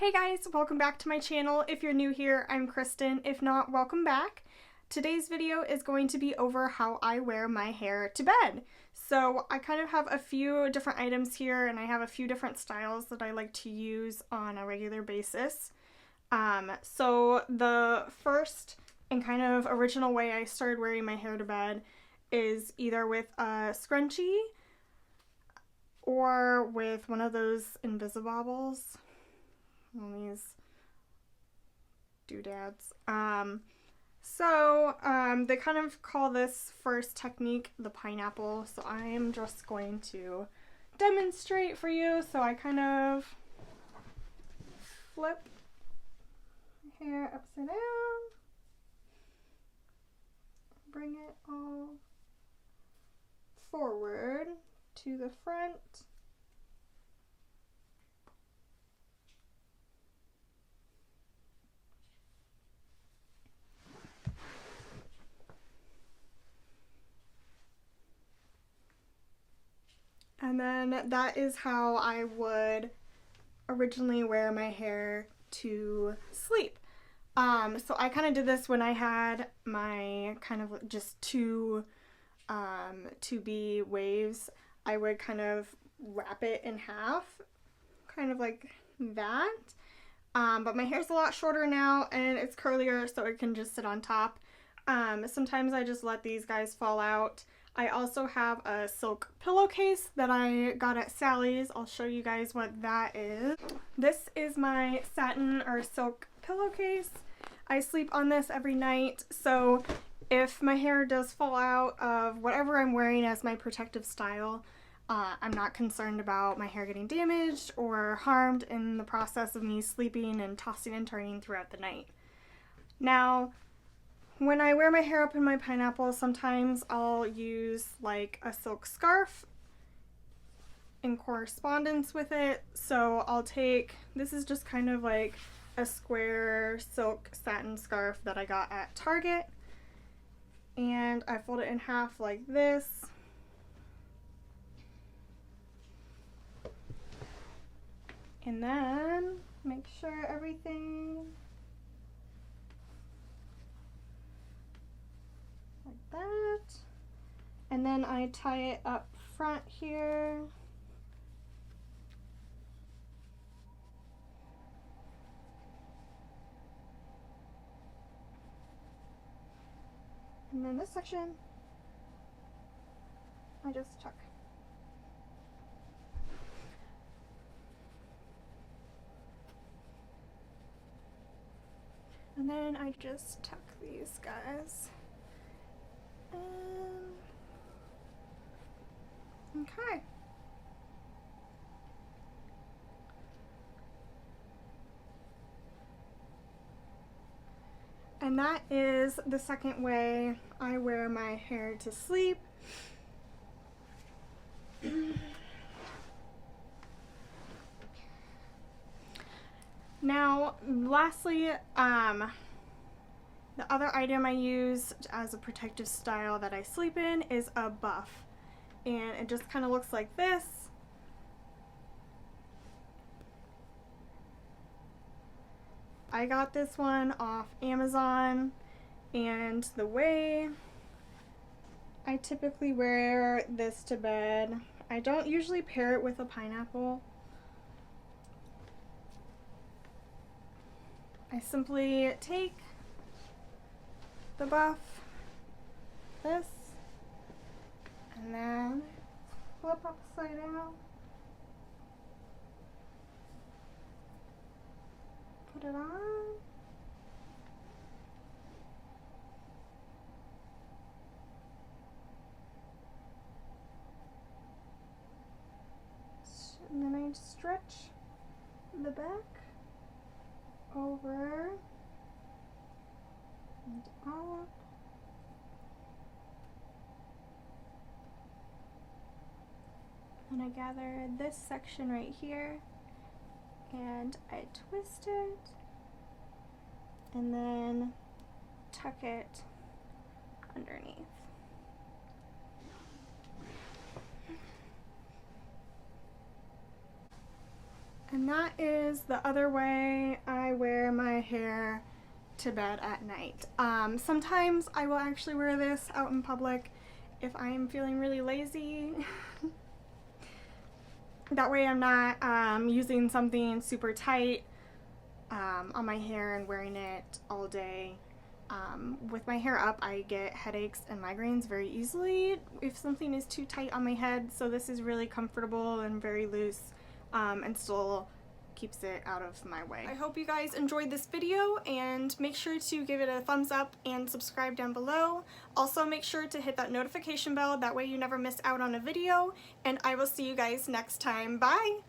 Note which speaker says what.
Speaker 1: Hey guys, welcome back to my channel. If you're new here, I'm Kristen. If not, welcome back. Today's video is going to be over how I wear my hair to bed. So I kind of have a few different items here and I have a few different styles that I like to use on a regular basis. So the first and kind of original way I started wearing my hair to bed is either with a scrunchie or with one of those Invisibobbles. One of these doodads. They kind of call this first technique the pineapple, so I am just going to demonstrate for you. So I kind of flip my hair upside down, bring it all forward to the front. And then that is how I would originally wear my hair to sleep. So I kind of did this when I had my kind of just two 2B waves. I would kind of wrap it in half, kind of like that. But my hair's a lot shorter now and it's curlier, so it can just sit on top. Sometimes I just let these guys fall out. I also have a silk pillowcase that I got at Sally's. I'll show you guys what that is. This is my satin or silk pillowcase. I sleep on this every night, so if my hair does fall out of whatever I'm wearing as my protective style, I'm not concerned about my hair getting damaged or harmed in the process of me sleeping and tossing and turning throughout the night. Now, when I wear my hair up in my pineapple, sometimes I'll use like a silk scarf in correspondence with it. So I'll take, this is just kind of like a square silk satin scarf that I got at Target. And I fold it in half like this. And then make sure everything like that, and then I tie it up front here. And then this section I just tuck. And then I just tuck these guys. Okay. And that is the second way I wear my hair to sleep. Now, lastly, the other item I use as a protective style that I sleep in is a buff. And it just kind of looks like this. I got this one off Amazon, and the way I typically wear this to bed, I don't usually pair it with a pineapple. I simply take the buff, this, and then flip upside down, put it on, and then I stretch the back over and up. And I gather this section right here and I twist it and then tuck it underneath. And that is the other way I wear my hair to bed at night. Sometimes I will actually wear this out in public if I am feeling really lazy. That way I'm not using something super tight on my hair and wearing it all day. With my hair up, I get headaches and migraines very easily if something is too tight on my head, so this is really comfortable and very loose, and still keeps it out of my way. I hope you guys enjoyed this video, and make sure to give it a thumbs up and subscribe down below. Also make sure to hit that notification bell, that way you never miss out on a video, and I will see you guys next time. Bye!